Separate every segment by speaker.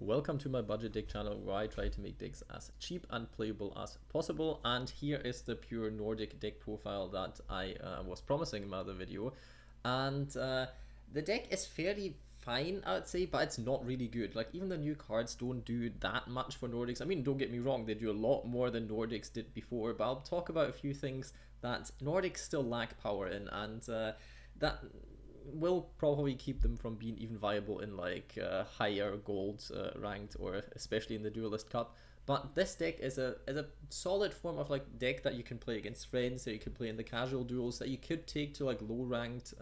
Speaker 1: welcome to my budget deck channel where I try to make decks as cheap and playable as possible. And here is the pure Nordic deck profile that I was promising in my other video. And the deck is fairly fine, I would say, but it's not really good. Like, even the new cards don't do that much for Nordics. I mean, don't get me wrong, they do a lot more than Nordics did before, but I'll talk about a few things that Nordics still lack power in, and that will probably keep them from being even viable in like higher gold ranked, or especially in the Duelist Cup. But this deck is a solid form of like deck that you can play against friends, that you can play in the casual duels, that you could take to like low ranked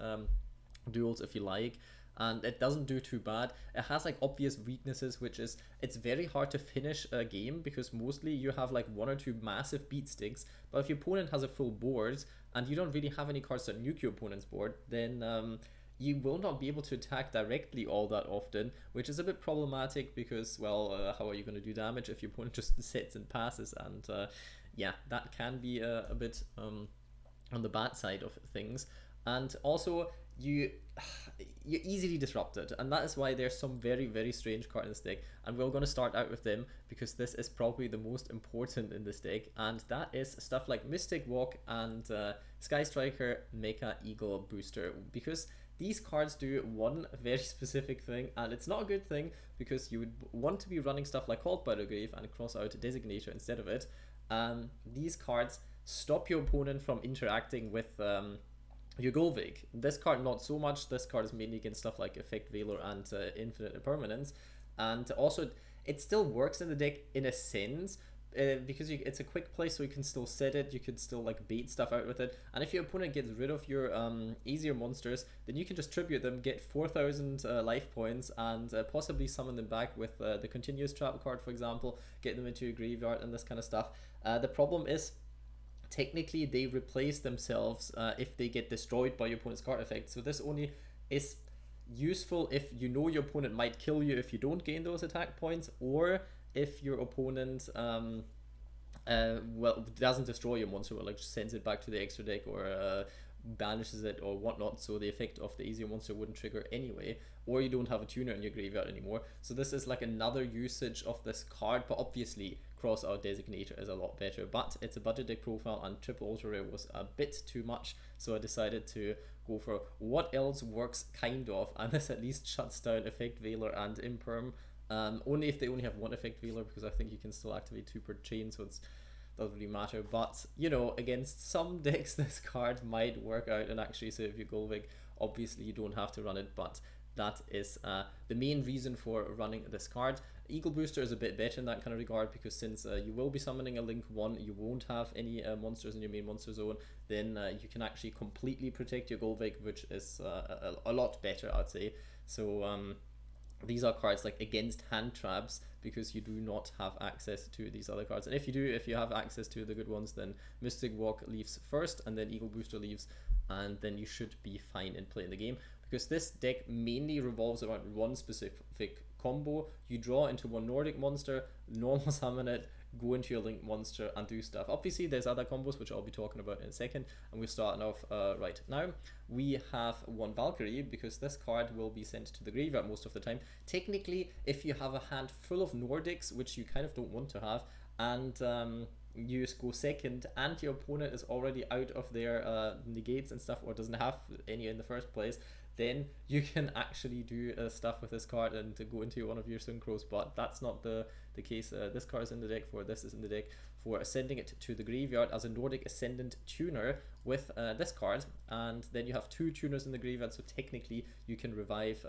Speaker 1: duels if you like. And it doesn't do too bad. It has like obvious weaknesses, which is it's very hard to finish a game because mostly you have like one or two massive beat sticks. But if your opponent has a full board and you don't really have any cards that nuke your opponent's board, then you will not be able to attack directly all that often, which is a bit problematic because, well, how are you going to do damage if your opponent just sits and passes? And yeah, that can be a bit on the bad side of things. And also, you're easily disrupted, and that is why there's some very strange cards in this deck, and we're going to start out with them because this is probably the most important in this deck, and that is stuff like Mystik Wok and Sky Striker, Mecha, Eagle Booster, because these cards do one very specific thing, and it's not a good thing because you would want to be running stuff like Called by the Grave and cross out Designator instead of it. These cards stop your opponent from interacting with your Gullveig. This card not so much. This card is mainly against stuff like Effect Veiler and Infinite Impermanence, and also it still works in the deck in a sense because it's a quick play, so you can still set it, you can still like bait stuff out with it, and if your opponent gets rid of your Aesir monsters, then you can just tribute them, get 4,000 life points, and possibly summon them back with the Continuous Trap card, for example, get them into your graveyard and this kind of stuff. The problem is, technically they replace themselves if they get destroyed by your opponent's card effect, so this only is useful if you know your opponent might kill you if you don't gain those attack points, or if your opponent well, doesn't destroy your monster, but like just sends it back to the extra deck, or banishes it or whatnot, so the effect of the Aesir monster wouldn't trigger anyway, or you don't have a tuner in your graveyard anymore. So this is like another usage of this card, but obviously cross out Designator is a lot better, but it's a budget deck profile and triple ultra rare was a bit too much, so I decided to go for what else works kind of, and this at least shuts down Effect Veiler and Imperm, only if they only have one Effect Veiler, because I think you can still activate 2 per chain, so it's doesn't really matter. But you know, against some decks this card might work out and actually save your Gullveig. Obviously you don't have to run it, but that is the main reason for running this card. Eagle Booster is a bit better in that kind of regard, because since you will be summoning a Link 1, you won't have any monsters in your main monster zone, then you can actually completely protect your Gullveig, which is a lot better, I'd say. So these are cards like against hand traps, because you do not have access to these other cards. And if you do, if you have access to the good ones, then Mystik Wok leaves first, and then Eagle Booster leaves, and then you should be fine in playing the game, because this deck mainly revolves around one specific combo. You draw into one Nordic monster, normal summon it, go into your Link monster and do stuff. Obviously there's other combos which I'll be talking about in a second, and we're starting off right now. We have one Valkyrie, because this card will be sent to the graveyard most of the time. Technically, if you have a hand full of Nordics, which you kind of don't want to have, and you go second and your opponent is already out of their negates and stuff, or doesn't have any in the first place, then you can actually do stuff with this card and to go into one of your synchros. But that's not the case. This card is in the deck for, this is in the deck for sending it to the graveyard as a Nordic Ascendant tuner with this card, and then you have 2 tuners in the graveyard, so technically you can revive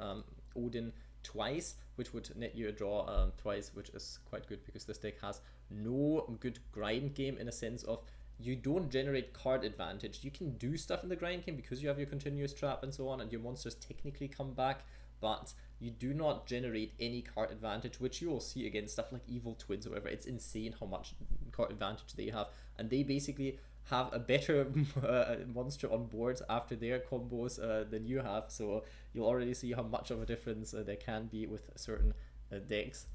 Speaker 1: Odin twice, which would net you a draw twice, which is quite good, because this deck has no good grind game in a sense of you don't generate card advantage. You can do stuff in the grind game because you have your Continuous Trap and so on, and your monsters technically come back, but you do not generate any card advantage, which you will see against stuff like Evil Twins or whatever. It's insane how much card advantage they have, and they basically have a better monster on board after their combos than you have, so you'll already see how much of a difference there can be with certain decks.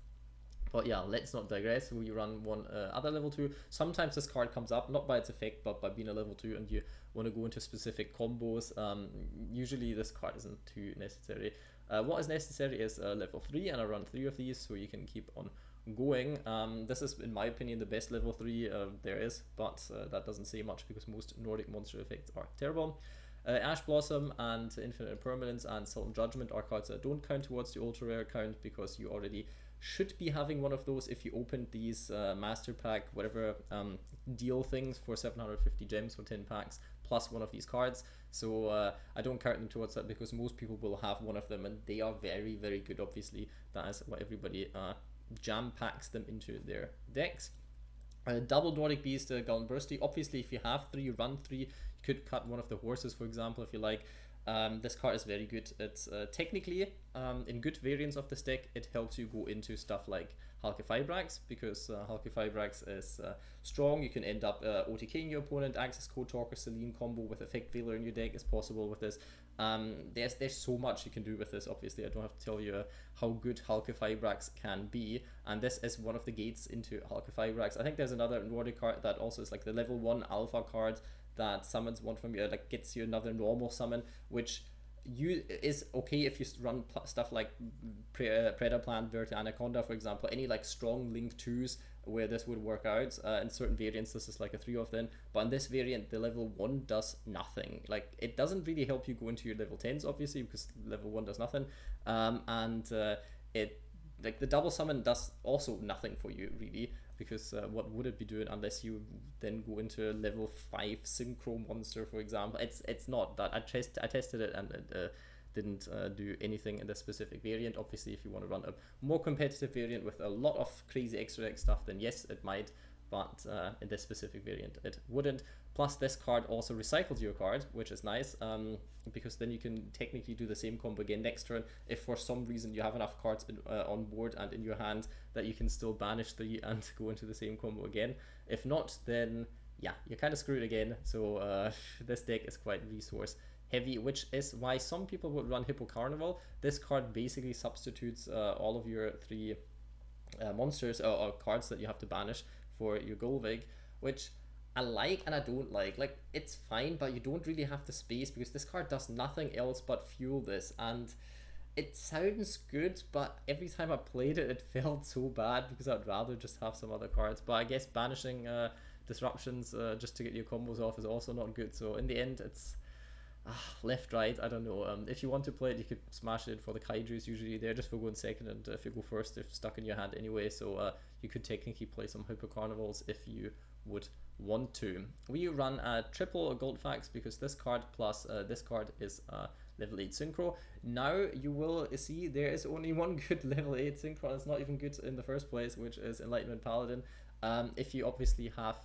Speaker 1: But yeah, let's not digress. We run one other level 2. Sometimes this card comes up, not by its effect, but by being a level 2, and you want to go into specific combos. Usually this card isn't too necessary. What is necessary is level 3, and I run 3 of these so you can keep on going. This is, in my opinion, the best level 3 there is, but that doesn't say much because most Nordic monster effects are terrible. Ash Blossom and Infinite Impermanence and Solemn Judgment are cards that don't count towards the ultra rare count, because you already should be having one of those if you opened these master pack, whatever deal things for 750 gems for 10 packs plus one of these cards. So I don't count them towards that because most people will have one of them, and they are very, very good. Obviously, that is what everybody jam packs them into their decks. Double Nordic Beast, Gullinbursti. Obviously, if you have 3, run 3. You could cut one of the horses, for example, if you like. This card is very good. It's technically, in good variants of this deck, it helps you go into stuff like Hlidskjalf, because Hlidskjalf is strong. You can end up OTKing your opponent. Access Code Talker Svalinn combo with Effect Veiler in your deck is possible with this. There's so much you can do with this. Obviously, I don't have to tell you how good Hlidskjalf can be, and this is one of the gates into Hlidskjalf. I think there's another Nordic card that also is like the level 1 alpha card that summons one from you, like gets you another normal summon, which is okay if you run stuff like Predaplant, Dirty Anaconda, for example, any like strong link 2s where this would work out. In certain variants this is like a 3 of them, but in this variant the level 1 does nothing. Like, it doesn't really help you go into your level 10s, obviously, because level 1 does nothing, it, like, the double summon does also nothing for you really, because what would it be doing unless you then go into a level 5 Synchro monster, for example? It's not that. I tested it and it didn't do anything in this specific variant. Obviously, if you want to run a more competitive variant with a lot of crazy extra deck stuff, then yes, it might, but in this specific variant it wouldn't. Plus, this card also recycles your card, which is nice, because then you can technically do the same combo again next turn if for some reason you have enough cards on board and in your hand that you can still banish 3 and go into the same combo again. If not, then yeah, you're kind of screwed again. So this deck is quite resource heavy, which is why some people would run Hippo Carnival. This card basically substitutes all of your 3 monsters or cards that you have to banish for your Gullveig, which I like and I don't like. Like, it's fine, but you don't really have the space because this card does nothing else but fuel this, and it sounds good, but every time I played it, it felt so bad because I'd rather just have some other cards. But I guess banishing disruptions just to get your combos off is also not good. So in the end, it's left, right, I don't know. If you want to play it, you could smash it for the Kaijus. Usually they're just for going second, and if you go first, they're stuck in your hand anyway. So you could technically play some Hyper Carnivals if you would want to. We run a triple Guldfaxe because this card plus this card is level 8 Synchro. Now you will see there is only one good level 8 Synchro. It's not even good in the first place, which is Enlightenment Paladin. If you obviously have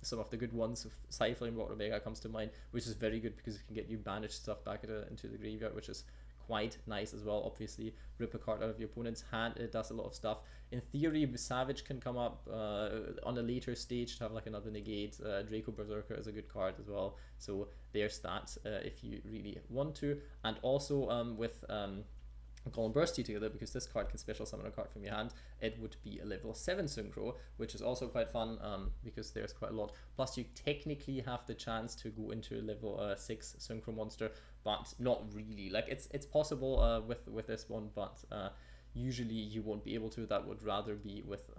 Speaker 1: some of the good ones, Cyflame Rock Omega comes to mind, which is very good because it can get you banished stuff back into the graveyard, which is quite nice as well. Obviously, rip a card out of your opponent's hand, it does a lot of stuff. In theory, Savage can come up on a later stage to have like another negate. Draco Berserker is a good card as well, so there's that if you really want to. And also with Gullinbursti together, because this card can special summon a card from your hand, it would be a level 7 Synchro, which is also quite fun because there's quite a lot. Plus, you technically have the chance to go into a level 6 Synchro monster, but not really. Like, it's possible with this one, but usually you won't be able to. That would rather be with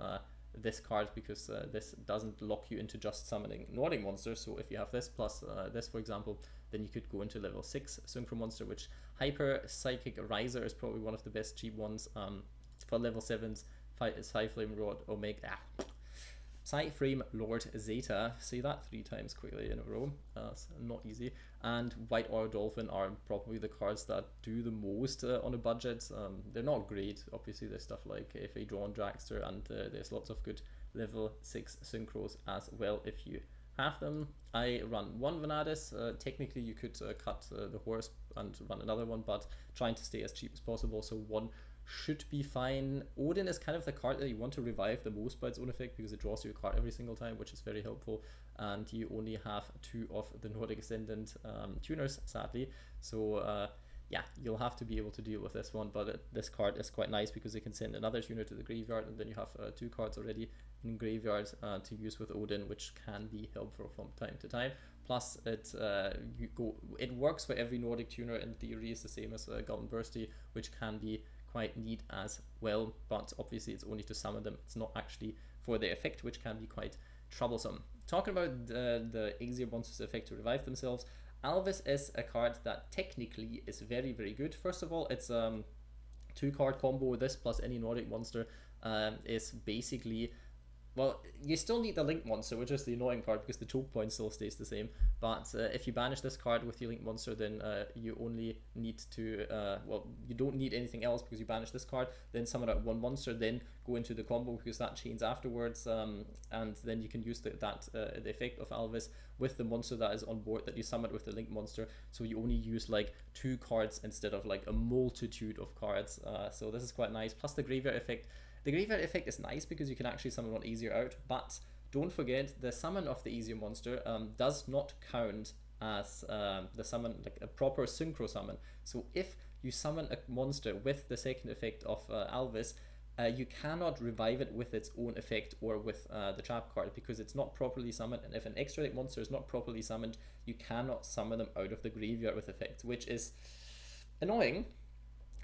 Speaker 1: this card, because this doesn't lock you into just summoning Nordic monsters. So if you have this plus this, for example, then you could go into level 6 Synchro monster, which Hyper Psychic Riser is probably one of the best cheap ones for level 7s. Psyflame Rod Omega, Psyframe Lord Zeta, say that 3 times quickly in a row, it's not easy, and White Oil Dolphin are probably the cards that do the most on a budget. They're not great, obviously. There's stuff like FA Drawn Dragster, and there's lots of good level 6 Synchros as well if you have them. I run 1 Vanadis. Technically you could cut the horse and run another one, but trying to stay as cheap as possible, so 1 should be fine. Odin is kind of the card that you want to revive the most by its own effect, because it draws you a card every single time, which is very helpful, and you only have 2 of the Nordic Ascendant tuners, sadly. So yeah, you'll have to be able to deal with this one, but this card is quite nice because it can send another tuner to the graveyard, and then you have 2 cards already in graveyard to use with Odin, which can be helpful from time to time. Plus, it works for every Nordic tuner in theory. It's the same as Gullinbursti, which can be quite neat as well. But obviously, it's only to summon them. It's not actually for their effect, which can be quite troublesome. Talking about the Aesir monsters' effect to revive themselves, Alviss is a card that technically is very, very good. First of all, it's 2-card combo. This plus any Nordic monster is basically, well, you still need the Link monster, which is the annoying part because the choke point still stays the same. But if you banish this card with your Link monster, then you only need to, well, you don't need anything else because you banish this card, then summon out 1 monster, then go into the combo because that chains afterwards, and then you can use the effect of Alviss with the monster that is on board that you summoned with the Link monster. So you only use like 2 cards instead of like a multitude of cards. So this is quite nice. Plus the graveyard effect. The graveyard effect is nice because you can actually summon one Aesir out, but don't forget the summon of the Aesir monster does not count as the summon, like a proper synchro summon. So if you summon a monster with the second effect of Alviss, you cannot revive it with its own effect or with the trap card because it's not properly summoned, and if an extra deck monster is not properly summoned, you cannot summon them out of the graveyard with effects, which is annoying.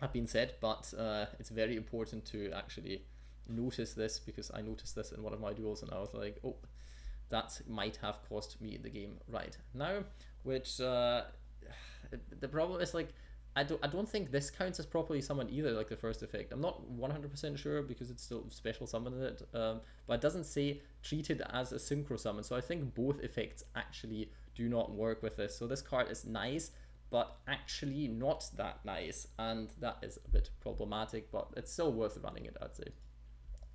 Speaker 1: That being said, but it's very important to actually notice this because I noticed this in one of my duels and I was like, oh, that might have cost me the game right now. Which the problem is, like, I don't think this counts as properly summoned either, like the first effect. I'm not 100% sure because it's still special summoned it, but it doesn't say treated as a synchro summon. So I think both effects actually do not work with this. So this card is nice, but actually not that nice, and that is a bit problematic, but it's still worth running it, I'd say.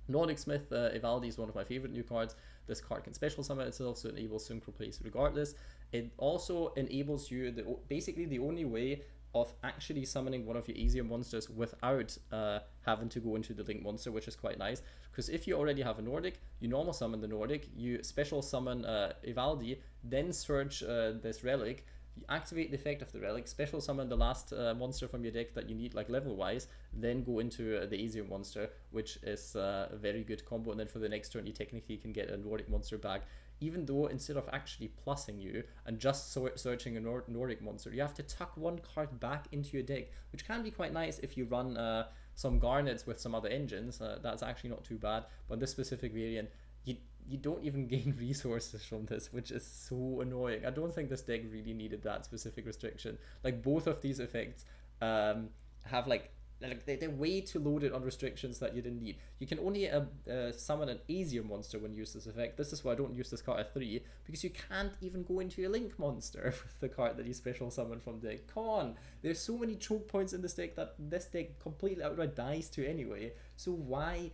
Speaker 1: Nordic Smith Ivaldi is one of my favorite new cards. This card can special summon itself, so it enables synchro plays regardless. It also enables you, basically the only way of actually summoning one of your Aesir monsters without having to go into the Link monster, which is quite nice, because if you already have a Nordic, you normal summon the Nordic, you special summon Ivaldi, then search this Relic, you activate the effect of the Relic, special summon the last monster from your deck that you need, like level wise, then go into the Aesir monster, which is a very good combo. And then for the next turn, you technically can get a Nordic monster back, even though instead of actually plussing you and just searching a Nordic monster, you have to tuck 1 card back into your deck, which can be quite nice if you run some Garnets with some other engines. That's actually not too bad. But this specific variant, you don't even gain resources from this, which is so annoying. I don't think this deck really needed that specific restriction. Like, both of these effects have they're way too loaded on restrictions that you didn't need. You can only summon an Aesir monster when you use this effect. This is why I don't use this card at 3, because you can't even go into your Link monster with the card that you special summon from deck. Come on, there's so many choke points in this deck that this deck completely outright dies to anyway. So why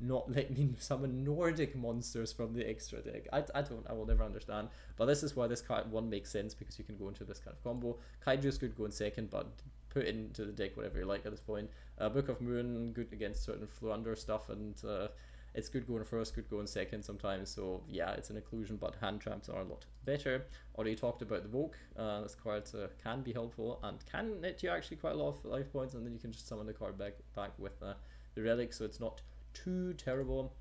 Speaker 1: not let me summon Nordic monsters from the extra deck? I will never understand. But this is why this card 1 makes sense, because you can go into this kind of combo. Kaiju could go in second, but put into the deck whatever you like at this point. Book of Moon, good against certain Flunder stuff, and it's good going first, good going second sometimes. So yeah, it's an inclusion, but hand traps are a lot better. Already talked about the Wok. This card can be helpful and can net you actually quite a lot of life points, and then you can just summon the card back with the Relic, so it's not too terrible.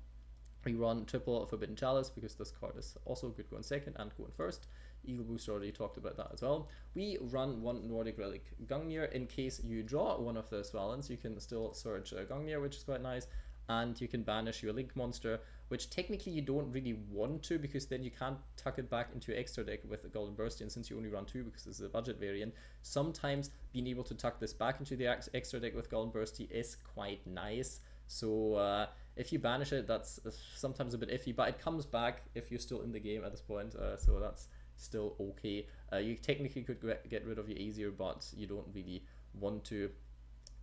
Speaker 1: We run triple Forbidden Chalice because this card is also good going second and going first. Eagle Booster, already talked about that as well. We run 1 Nordic Relic Gungnir in case you draw one of the Svalins. You can still search Gungnir, which is quite nice, and you can banish your Link monster, which technically you don't really want to, because then you can't tuck it back into your extra deck with the Gullinbursti, and since you only run 2 because this is a budget variant, sometimes being able to tuck this back into the extra deck with Gullinbursti is quite nice. So if you banish it, that's sometimes a bit iffy, but it comes back if you're still in the game at this point, so that's still okay. You technically could get rid of your Aesir, but you don't really want to.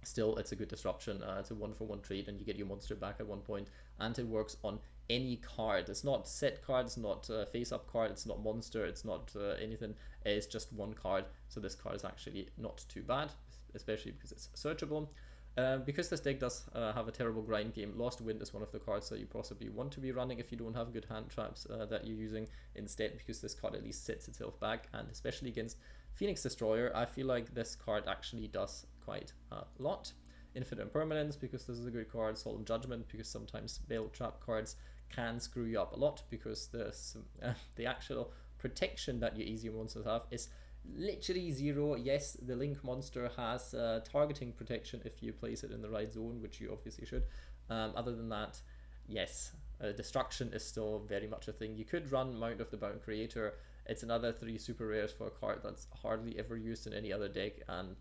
Speaker 1: Still, it's a good disruption. It's a 1-for-1 trade, and you get your monster back at 1 point, and it works on any card. It's not set card, it's not face-up card, it's not monster, it's not anything. It's just 1 card, so this card is actually not too bad, especially because it's searchable. Because this deck does have a terrible grind game, Lost Wind is one of the cards that you possibly want to be running if you don't have good hand traps that you're using instead, because this card at least sets itself back, and especially against Phoenix Destroyer, I feel like this card actually does quite a lot. Infinite Impermanence, because this is a good card. Solemn Judgment, because sometimes Bell Trap cards can screw you up a lot, because the actual protection that your Aesir monsters have is literally zero. Yes, the Link monster has targeting protection if you place it in the right zone, which you obviously should. Other than that, yes, destruction is still very much a thing. You could run Mount of the Bound Creator. It's another 3 super rares for a card that's hardly ever used in any other deck, and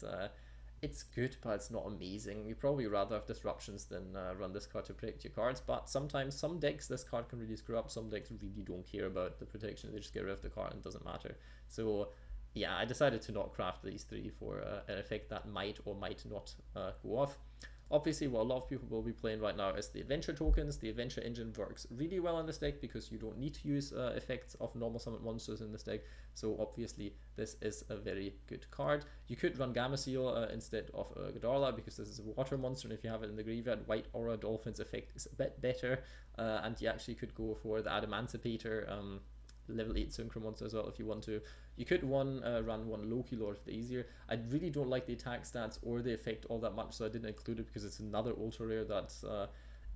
Speaker 1: it's good, but it's not amazing. You probably rather have disruptions than run this card to protect your cards, but sometimes some decks this card can really screw up. Some decks really don't care about the protection, they just get rid of the card and it doesn't matter. So yeah, I decided to not craft these 3 for an effect that might or might not go off. Obviously, what a lot of people will be playing right now is the adventure tokens. The adventure engine works really well in this deck because you don't need to use effects of normal summon monsters in this deck. So obviously, this is a very good card. You could run Gamma Seal instead of Gadarla because this is a water monster, and if you have it in the graveyard, White Aura Dolphin's effect is a bit better. And you actually could go for the Adamancipator, level 8 Synchro monster as well if you want to. You could run one Loki Lord of the Aesir. I really don't like the attack stats or the effect all that much, so I didn't include it because it's another ultra rare that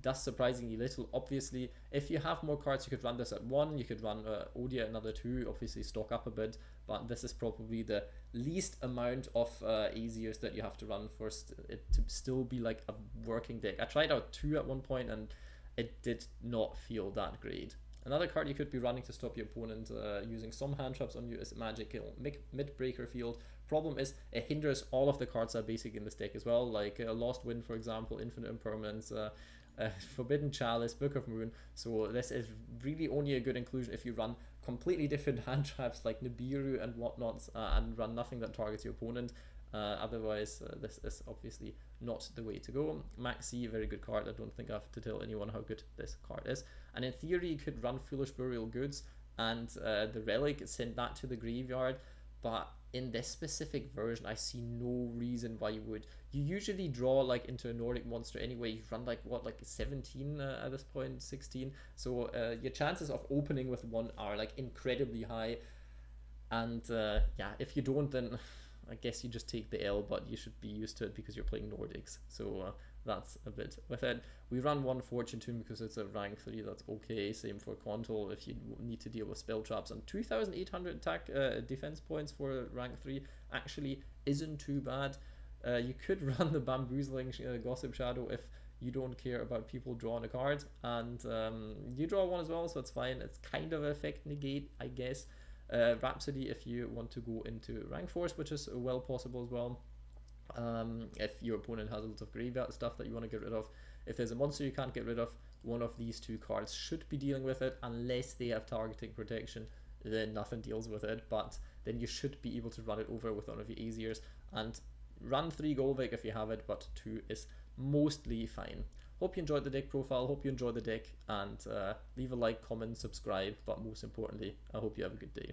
Speaker 1: does surprisingly little. Obviously, if you have more cards, you could run this at 1. You could run Odia at another 2. Obviously, stock up a bit, but this is probably the least amount of Aesirs that you have to run for it to still be like a working deck. I tried out 2 at one point, and it did not feel that great. Another card you could be running to stop your opponent using some hand traps on you is Magical Midbreaker Field. Problem is, it hinders all of the cards that are basic in this deck as well, like Lost Wind, for example, Infinite Impermanence, Forbidden Chalice, Book of Moon. So this is really only a good inclusion if you run completely different hand traps like Nibiru and whatnot, and run nothing that targets your opponent. Otherwise, this is obviously not the way to go. Maxi, very good card. I don't think I have to tell anyone how good this card is. And in theory, you could run Foolish Burial Goods and the Relic, send that to the graveyard. But in this specific version, I see no reason why you would. You usually draw like into a Nordic monster anyway. You run like what, like 17 at this point, 16. So your chances of opening with 1 are like incredibly high. And yeah, if you don't, then I guess you just take the L, but you should be used to it because you're playing Nordics. So that's a bit with it. We run 1 Fortune Tome because it's a rank 3, that's okay. Same for Control if you need to deal with spell traps. And 2,800 attack defense points for rank 3 actually isn't too bad. You could run the Bamboozling Gossip Shadow if you don't care about people drawing a card. And you draw 1 as well, so it's fine. It's kind of effect negate, I guess. Rhapsody if you want to go into rank force, which is well possible as well. If your opponent has a lot of graveyard stuff that you want to get rid of. If there's a monster you can't get rid of, one of these 2 cards should be dealing with it, unless they have targeting protection, then nothing deals with it, but then you should be able to run it over with one of your Aesirs, and run 3 Gullveig if you have it, but 2 is mostly fine. Hope you enjoyed the deck profile, hope you enjoyed the deck, and leave a like, comment, subscribe, but most importantly, I hope you have a good day.